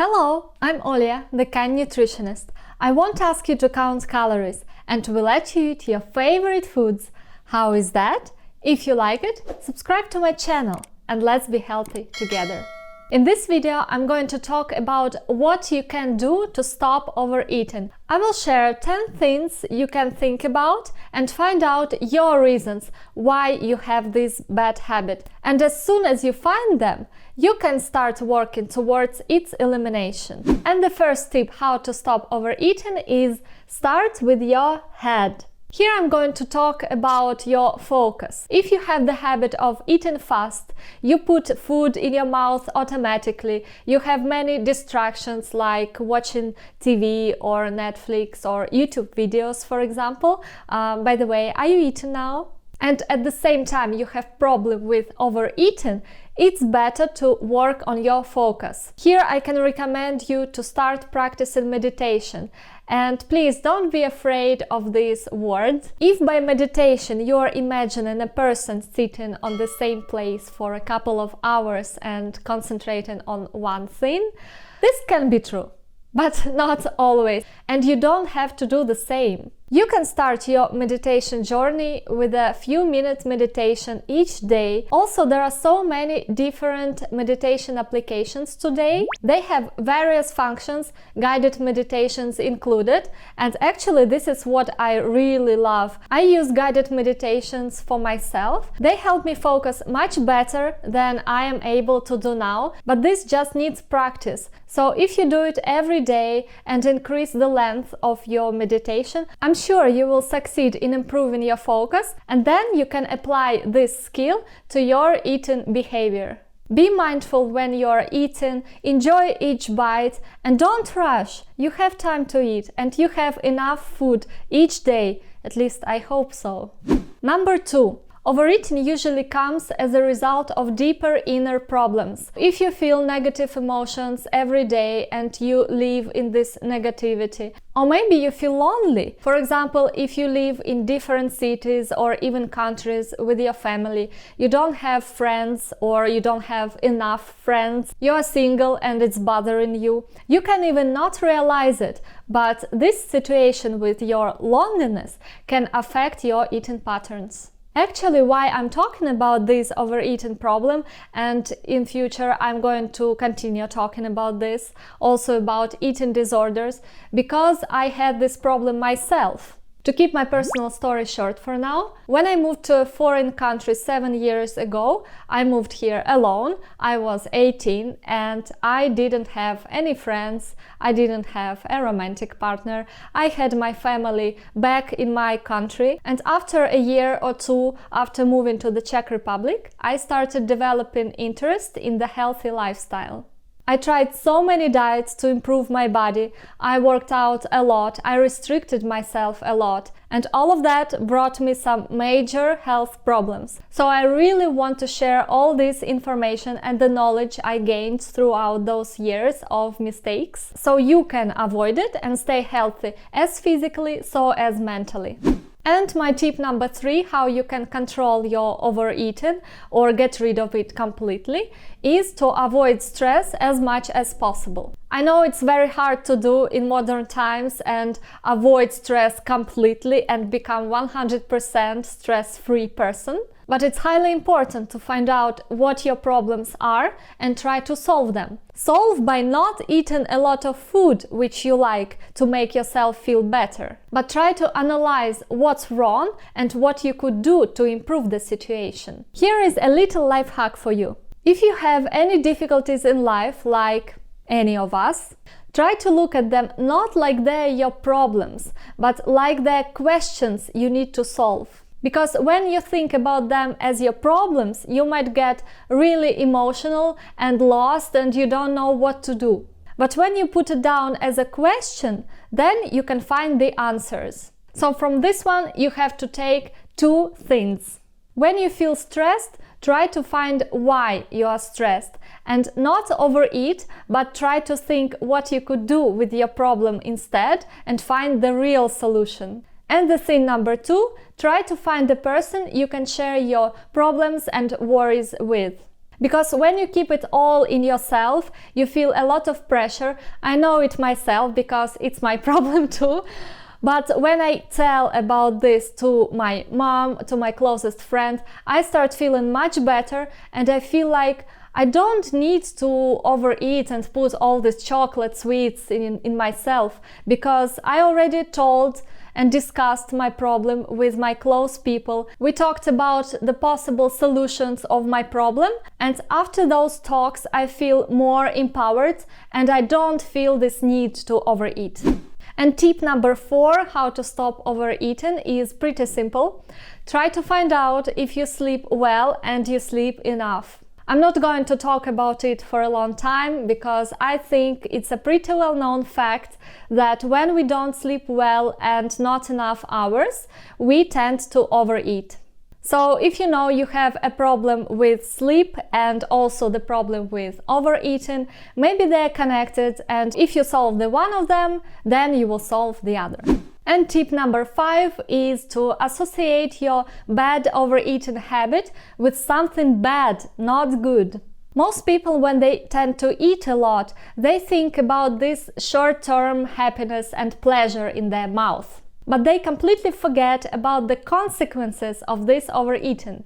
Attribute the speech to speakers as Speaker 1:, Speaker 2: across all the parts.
Speaker 1: Hello, I'm Olia, the kind nutritionist. I won't ask you to count calories and will let you eat your favorite foods. How is that? If you like it, subscribe to my channel and let's be healthy together. In this video, I'm going to talk about what you can do to stop overeating. I will share 10 things you can think about and find out your reasons why you have this bad habit. And as soon as you find them, you can start working towards its elimination. And the first tip how to stop overeating is start with your head. Here I'm going to talk about your focus. If you have the habit of eating fast, you put food in your mouth automatically, you have many distractions like watching TV or Netflix or YouTube videos, for example. By the way, are you eating now? And at the same time you have problem with overeating, it's better to work on your focus. Here I can recommend you to start practicing meditation. And please don't be afraid of these words. If by meditation you are imagining a person sitting on the same place for a couple of hours and concentrating on one thing, this can be true, but not always. And you don't have to do the same. You can start your meditation journey with a few minutes meditation each day. Also, there are so many different meditation applications today. They have various functions, guided meditations included, and actually this is what I really love. I use guided meditations for myself. They help me focus much better than I am able to do now, but this just needs practice. So if you do it every day and increase the length of your meditation, I'm sure you will succeed in improving your focus, and then you can apply this skill to your eating behavior. Be mindful when you're eating, enjoy each bite, and don't rush. You have time to eat and you have enough food each day. At least I hope so. Number 2. Overeating usually comes as a result of deeper inner problems. If you feel negative emotions every day and you live in this negativity, or maybe you feel lonely. For example, if you live in different cities or even countries with your family, you don't have friends or you don't have enough friends, you are single and it's bothering you. You can even not realize it, but this situation with your loneliness can affect your eating patterns. Actually, why I'm talking about this overeating problem, and in future I'm going to continue talking about this, also about eating disorders, because I had this problem myself. To keep my personal story short for now, when I moved to a foreign country 7 years ago, I moved here alone. I was 18 and I didn't have any friends. I didn't have a romantic partner. I had my family back in my country, and after a year or two after moving to the Czech Republic, I started developing interest in the healthy lifestyle. I tried so many diets to improve my body, I worked out a lot, I restricted myself a lot, and all of that brought me some major health problems. So I really want to share all this information and the knowledge I gained throughout those years of mistakes, so you can avoid it and stay healthy as physically so as mentally. And my tip number 3, how you can control your overeating or get rid of it completely, is to avoid stress as much as possible. I know it's very hard to do in modern times and avoid stress completely and become 100% stress-free person, but it's highly important to find out what your problems are and try to solve them. Solve by not eating a lot of food which you like to make yourself feel better, but try to analyze what's wrong and what you could do to improve the situation. Here is a little life hack for you. If you have any difficulties in life, like any of us, try to look at them not like they're your problems, but like they're questions you need to solve. Because when you think about them as your problems, you might get really emotional and lost and you don't know what to do. But when you put it down as a question, then you can find the answers. So from this one, you have to take 2 things. When you feel stressed, try to find why you are stressed and not overeat, but try to think what you could do with your problem instead and find the real solution. And the thing number 2, try to find the person you can share your problems and worries with. Because when you keep it all in yourself, you feel a lot of pressure. I know it myself because it's my problem too. But when I tell about this to my mom, to my closest friend, I start feeling much better, and I feel like I don't need to overeat and put all these chocolate sweets in myself, because I already told and discussed my problem with my close people. We talked about the possible solutions of my problem, and after those talks I feel more empowered and I don't feel this need to overeat. And tip number 4, how to stop overeating, is pretty simple. Try to find out if you sleep well and you sleep enough. I'm not going to talk about it for a long time because I think it's a pretty well-known fact that when we don't sleep well and not enough hours, we tend to overeat. So if you know you have a problem with sleep and also the problem with overeating, maybe they're connected, and if you solve the one of them, then you will solve the other. And tip number 5 is to associate your bad overeating habit with something bad, not good. Most people, when they tend to eat a lot, they think about this short-term happiness and pleasure in their mouth. But they completely forget about the consequences of this overeating.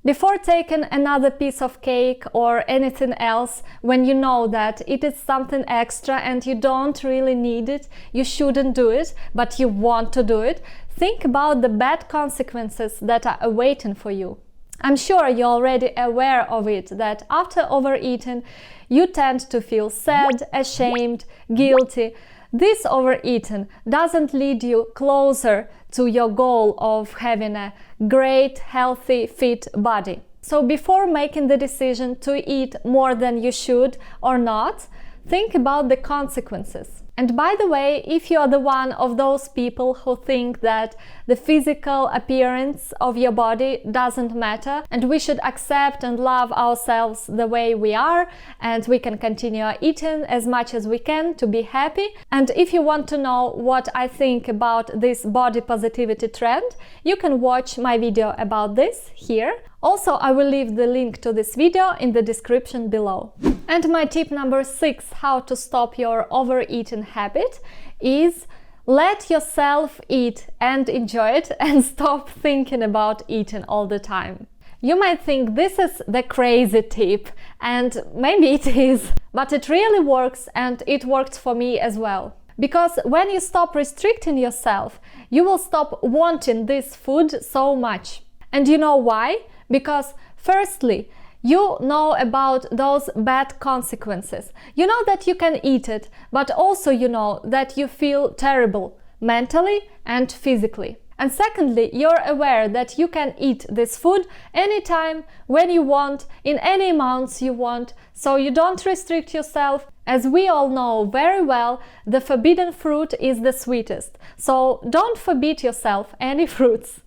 Speaker 1: Before taking another piece of cake or anything else, when you know that it is something extra and you don't really need it, you shouldn't do it, but you want to do it, think about the bad consequences that are awaiting for you. I'm sure you're already aware of it, that after overeating, you tend to feel sad, ashamed, guilty. This overeating doesn't lead you closer to your goal of having a great, healthy, fit body. So before making the decision to eat more than you should or not, think about the consequences. And by the way, if you are the one of those people who think that the physical appearance of your body doesn't matter and we should accept and love ourselves the way we are and we can continue eating as much as we can to be happy, and if you want to know what I think about this body positivity trend, you can watch my video about this here. Also, I will leave the link to this video in the description below. And my tip number 6, how to stop your overeating habit, is let yourself eat and enjoy it and stop thinking about eating all the time. You might think this is the crazy tip, and maybe it is, but it really works, and it worked for me as well. Because when you stop restricting yourself, you will stop wanting this food so much. And you know why? Because firstly, you know about those bad consequences. You know that you can eat it, but also you know that you feel terrible mentally and physically. And secondly, you're aware that you can eat this food anytime, when you want, in any amounts you want, so you don't restrict yourself. As we all know very well, the forbidden fruit is the sweetest, so don't forbid yourself any fruits.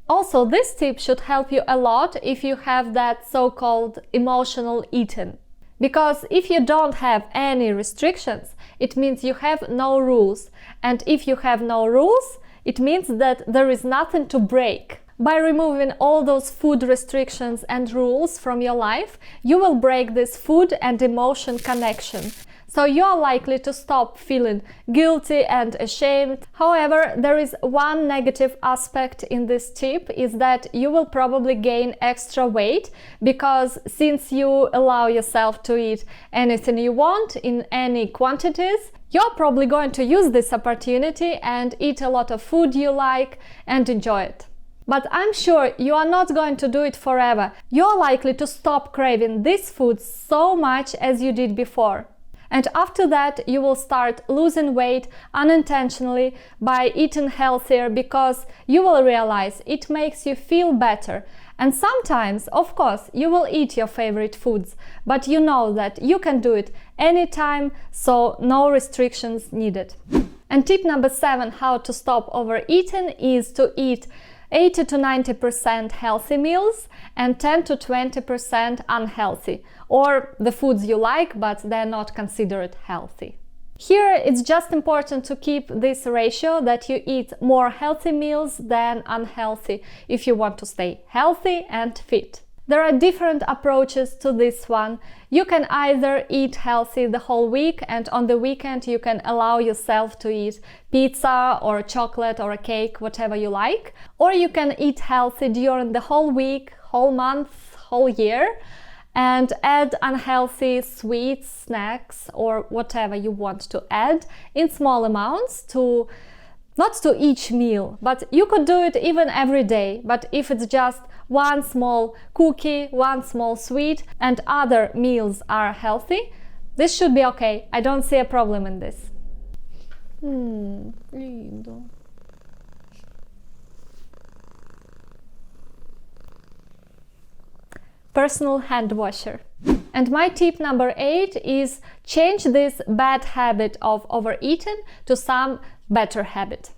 Speaker 1: Also, this tip should help you a lot if you have that so-called emotional eating. Because if you don't have any restrictions, it means you have no rules. And if you have no rules, it means that there is nothing to break. By removing all those food restrictions and rules from your life, you will break this food and emotion connection. So you are likely to stop feeling guilty and ashamed. However, there is one negative aspect in this tip, is that you will probably gain extra weight, because since you allow yourself to eat anything you want in any quantities, you're probably going to use this opportunity and eat a lot of food you like and enjoy it. But I'm sure you are not going to do it forever. You're likely to stop craving this food so much as you did before. And after that, you will start losing weight unintentionally by eating healthier, because you will realize it makes you feel better. And sometimes, of course, you will eat your favorite foods, but you know that you can do it anytime, so no restrictions needed. And tip number 7, how to stop overeating, is to eat 80 to 90% healthy meals and 10 to 20% unhealthy, or the foods you like but they're not considered healthy. Here it's just important to keep this ratio, that you eat more healthy meals than unhealthy if you want to stay healthy and fit. There are different approaches to this one. You can either eat healthy the whole week, and on the weekend you can allow yourself to eat pizza or chocolate or a cake, whatever you like. Or you can eat healthy during the whole week, whole month, whole year, and add unhealthy sweets, snacks, or whatever you want to add in small amounts to not to each meal, but you could do it even every day. But if it's just one small cookie, one small sweet, and other meals are healthy, this should be okay. I don't see a problem in this. Lindo. Personal hand washer. And my tip number 8 is change this bad habit of overeating to some better habit.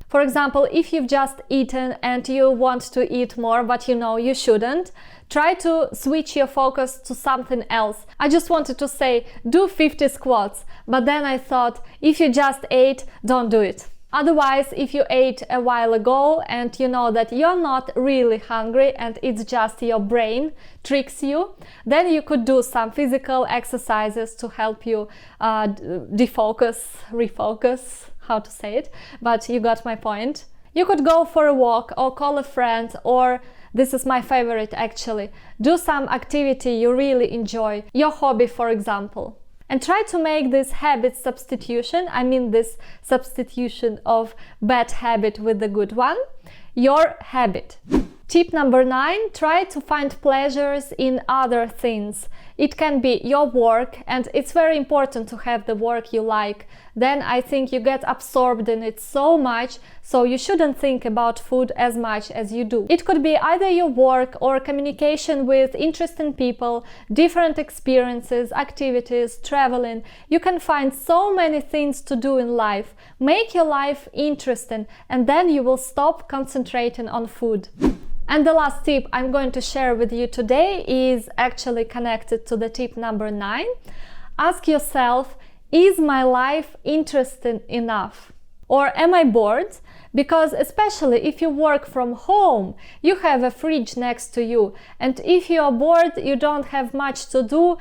Speaker 1: For example, if you've just eaten and you want to eat more, but you know you shouldn't, try to switch your focus to something else. I just wanted to say, do 50 squats, but then I thought, if you just ate, don't do it. Otherwise, if you ate a while ago and you know that you're not really hungry and it's just your brain tricks you, then you could do some physical exercises to help you defocus, refocus, how to say it, but you got my point. You could go for a walk or call a friend, or this is my favorite actually, do some activity you really enjoy, your hobby for example. And try to make this habit substitution, I mean this substitution of bad habit with the good one, your habit. Tip number 9, try to find pleasures in other things. It can be your work, and it's very important to have the work you like. Then I think you get absorbed in it so much, so you shouldn't think about food as much as you do. It could be either your work or communication with interesting people, different experiences, activities, traveling. You can find so many things to do in life. Make your life interesting, and then you will stop concentrating on food. And the last tip I'm going to share with you today is actually connected to the tip number 9. Ask yourself, is my life interesting enough? Or am I bored? Because especially if you work from home, you have a fridge next to you. And if you are bored, you don't have much to do,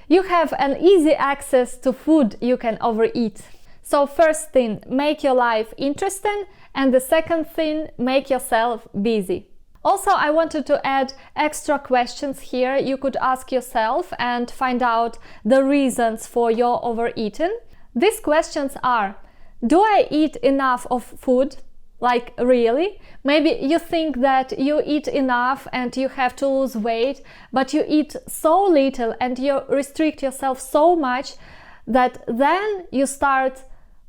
Speaker 1: you have an easy access to food you can overeat. So first thing, make your life interesting. And the second thing, make yourself busy. Also, I wanted to add extra questions here you could ask yourself and find out the reasons for your overeating. These questions are: do I eat enough of food? Like really? Maybe you think that you eat enough and you have to lose weight, but you eat so little and you restrict yourself so much that then you start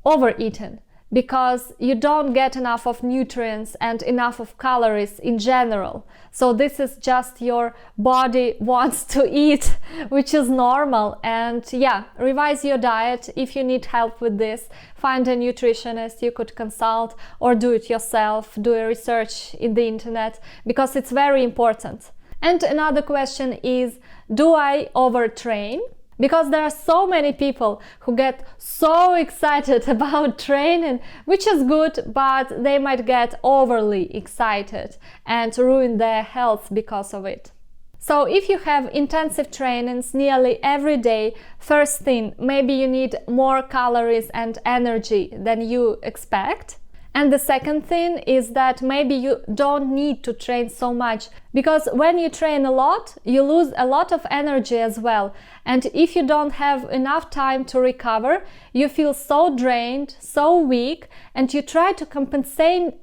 Speaker 1: overeating, because you don't get enough of nutrients and enough of calories in general. So this is just your body wants to eat, which is normal. And yeah, revise your diet. If you need help with this, find a nutritionist you could consult, or do it yourself, do a research in the internet, because it's very important. And another question is, do I overtrain? Because there are so many people who get so excited about training, which is good, but they might get overly excited and ruin their health because of it. So if you have intensive trainings nearly every day, first thing, maybe you need more calories and energy than you expect. And the second thing is that maybe you don't need to train so much, because when you train a lot, you lose a lot of energy as well. And if you don't have enough time to recover, you feel so drained, so weak, and you try to compensate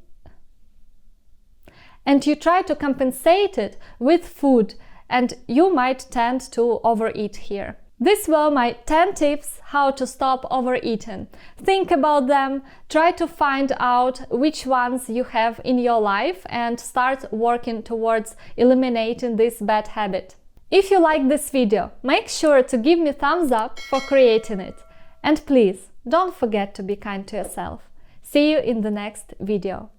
Speaker 1: it with food, and you might tend to overeat here. These were my 10 tips how to stop overeating. Think about them, try to find out which ones you have in your life and start working towards eliminating this bad habit. If you like this video, make sure to give me a thumbs up for creating it. And please, don't forget to be kind to yourself. See you in the next video.